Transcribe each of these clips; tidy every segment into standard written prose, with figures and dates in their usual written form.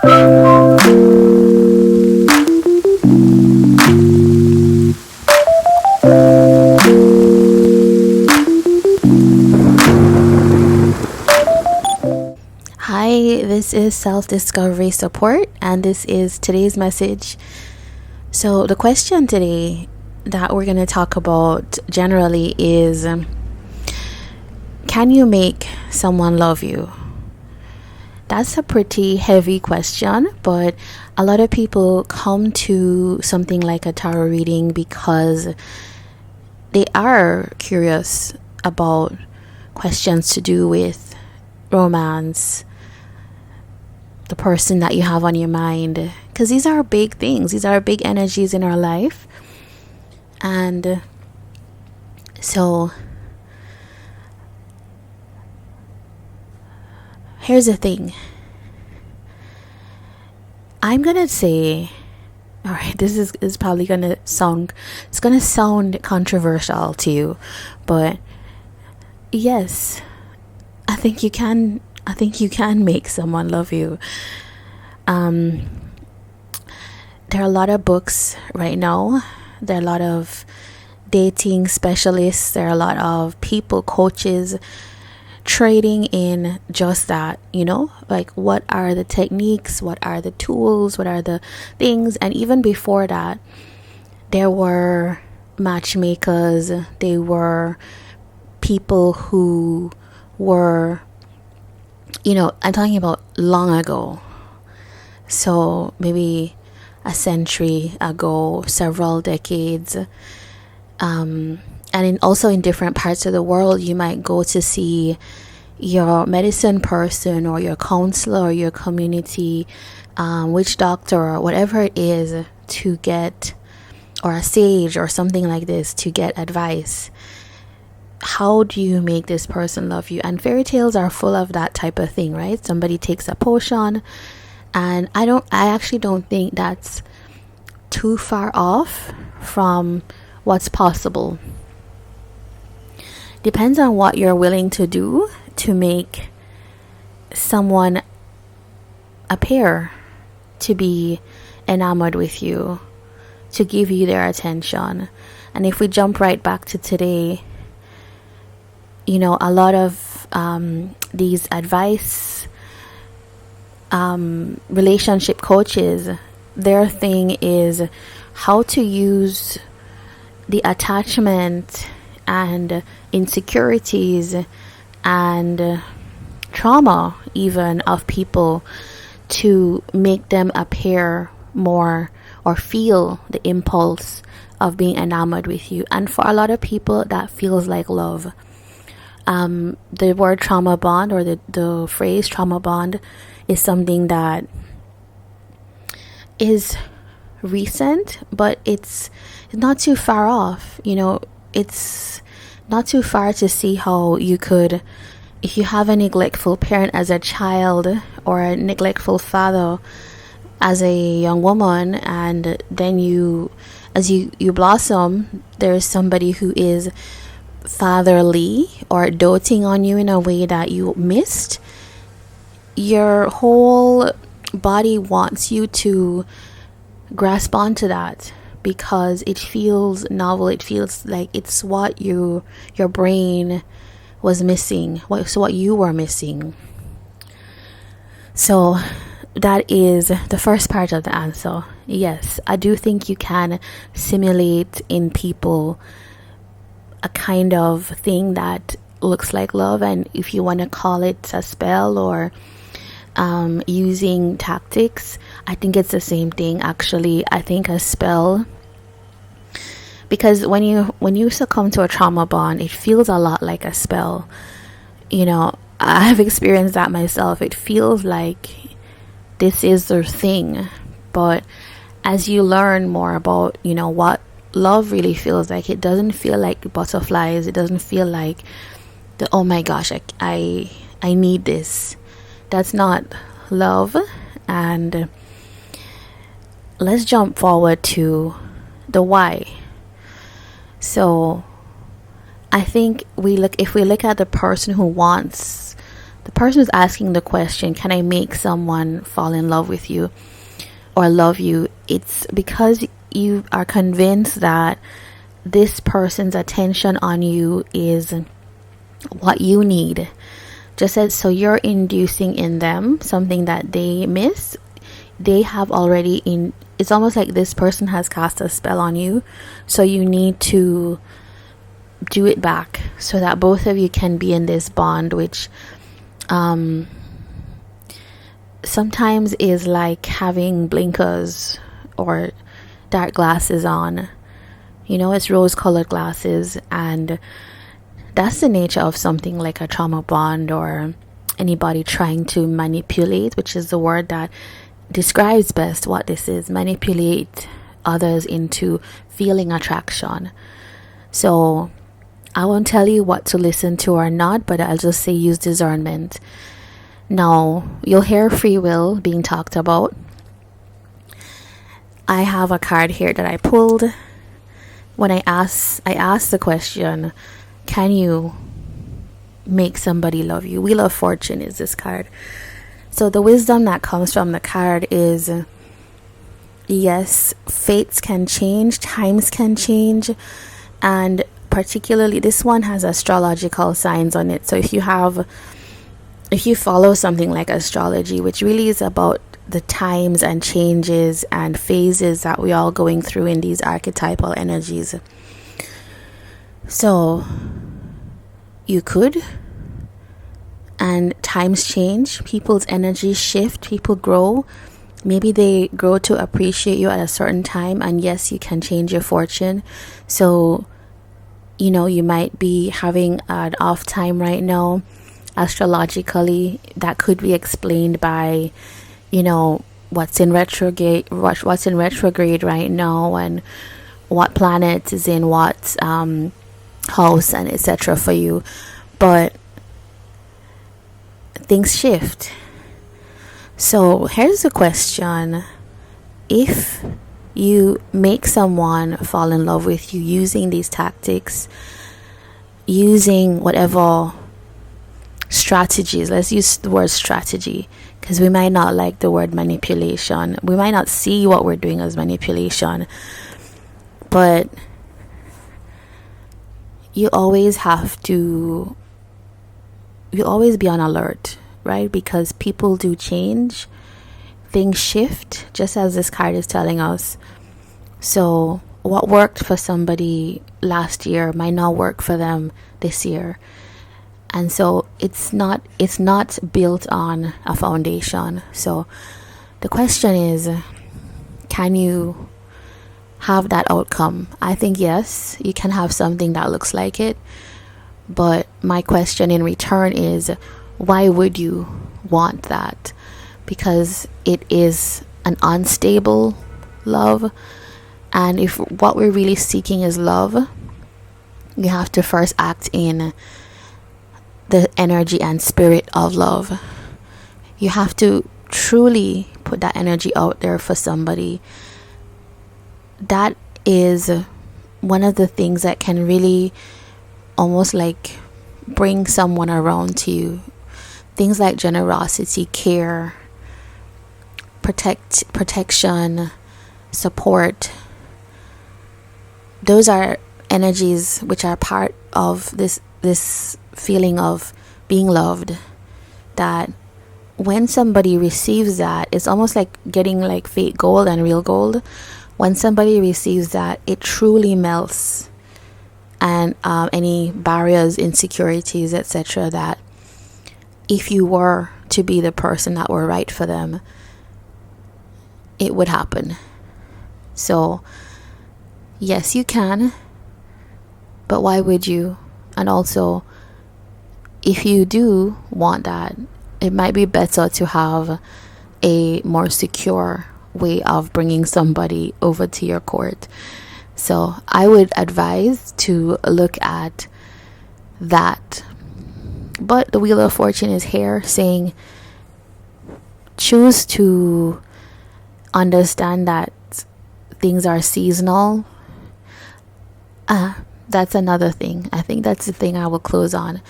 Hi, this is Self Discovery Support, and this is today's message. So, the question today that we're going to talk about generally is, can you make someone love you? That's a pretty heavy question, but a lot of people come to something like a tarot reading because they are curious about questions to do with romance, the person that you have on your mind, because these are big things, these are big energies in our life. And so here's the thing. I'm gonna say, all right, this is probably gonna sound, it's gonna sound controversial to you, but yes, I think you can make someone love you. There are a lot of books right now. There are a lot of dating specialists. There are a lot of people, coaches, trading in just that, like what are the techniques, what are the tools, what are the things. And even before that, there were matchmakers. They were people who were, I'm talking about long ago. So maybe a century ago, several decades. And also in different parts of the world, you might go to see your medicine person or your counselor or your community witch doctor or whatever it is to get, or a sage or something like this, to get advice. How do you make this person love you? And fairy tales are full of that type of thing, right? Somebody takes a potion, and I actually don't think that's too far off from what's possible. Depends on what you're willing to do to make someone appear to be enamored with you, to give you their attention. And if we jump right back to today, a lot of these advice relationship coaches, their thing is how to use the attachment and insecurities and trauma even of people to make them appear more or feel the impulse of being enamored with you. And for a lot of people, that feels like love. The word trauma bond, or the phrase trauma bond, is something that is recent, but it's not too far off. It's not too far to see how you could, if you have a neglectful parent as a child or a neglectful father as a young woman, and then as you blossom, there's somebody who is fatherly or doting on you in a way that you missed. Your whole body wants you to grasp onto that because it feels novel. It feels like it's what your brain was missing, what you were missing. So that is the first part of the answer. Yes, I do think you can simulate in people a kind of thing that looks like love, and if you want to call it a spell or using tactics, I think it's the same thing. Actually, I think a spell, because when you succumb to a trauma bond, it feels a lot like a spell. I've experienced that myself. It feels like this is the thing, but as you learn more about what love really feels like, it doesn't feel like butterflies. It doesn't feel like oh my gosh, I need this. That's not love. And let's jump forward to the why. So I think if we look at the person who wants the person who's asking the question, can I make someone fall in love with you or love you? It's because you are convinced that this person's attention on you is what you need. Just as so you're inducing in them something that they miss. They have already in, it's almost like this person has cast a spell on you, so you need to do it back so that both of you can be in this bond, which sometimes is like having blinkers or dark glasses on. You know, it's rose colored glasses, and that's the nature of something like a trauma bond or anybody trying to manipulate, which is the word that describes best what this is: manipulate others into feeling attraction. So I won't tell you what to listen to or not, but I'll just say use discernment. Now, you'll hear free will being talked about. I have a card here that I pulled. When I asked the question, can you make somebody love you? Wheel of Fortune is this card. So the wisdom that comes from the card is, yes, fates can change, times can change, and particularly this one has astrological signs on it. So if you follow something like astrology, which really is about the times and changes and phases that we're all going through in these archetypal energies. So you could, and times change, people's energies shift, people grow. Maybe they grow to appreciate you at a certain time, and yes, you can change your fortune. So, you know, you might be having an off time right now. Astrologically, that could be explained by, you know, what's in retrograde right now, and what planet is in what house and etc. for you. But things shift. So here's the question: if you make someone fall in love with you using these tactics, using whatever strategies, let's use the word strategy, because we might not like the word manipulation. We might not see what we're doing as manipulation, but you always be on alert, right? Because people do change, things shift, just as this card is telling us. So what worked for somebody last year might not work for them this year. And so it's not built on a foundation. So the question is, can you have that outcome? I think yes, you can have something that looks like it. But my question in return is, why would you want that? Because it is an unstable love. And if what we're really seeking is love, you have to first act in the energy and spirit of love. You have to truly put that energy out there for somebody. That is one of the things that can really almost like bring someone around to you. Things like generosity, care, protection, support. Those are energies which are part of this feeling of being loved, that when somebody receives that, it's almost like getting like fake gold and real gold. When somebody receives that, it truly melts, and any barriers, insecurities, etc., that if you were to be the person that were right for them, it would happen. So yes, you can, but why would you? And also, if you do want that, it might be better to have a more secure way of bringing somebody over to your court. So I would advise to look at that. But the Wheel of Fortune is here saying, choose to understand that things are seasonal. That's another thing. I think that's the thing I will close on.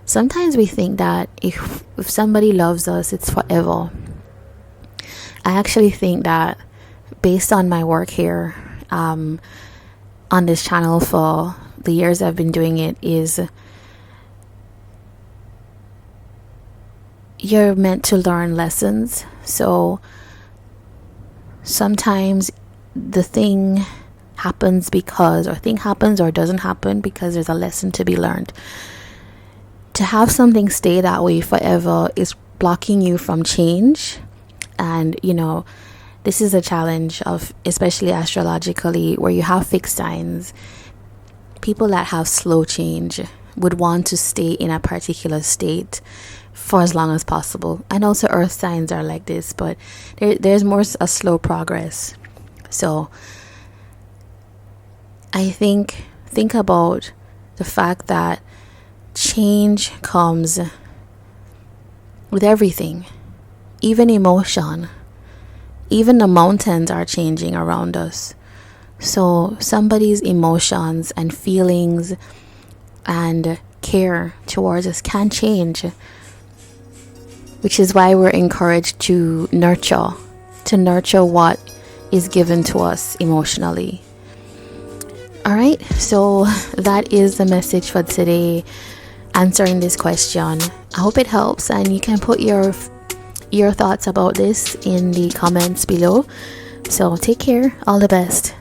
Sometimes we think that if somebody loves us, it's forever. I actually think that, based on my work here on this channel for the years I've been doing it, is you're meant to learn lessons. So sometimes the thing happens or doesn't happen because there's a lesson to be learned. To have something stay that way forever is blocking you from change. And this is a challenge of, especially astrologically, where you have fixed signs. People that have slow change would want to stay in a particular state for as long as possible. And also earth signs are like this, but there's more a slow progress. So I think about the fact that change comes with everything, even emotion. Even the mountains are changing around us. So somebody's emotions and feelings and care towards us can change, which is why we're encouraged to nurture what is given to us emotionally. All right, so that is the message for today, answering this question. I hope it helps, and you can put your thoughts about this in the comments below. So take care, all the best.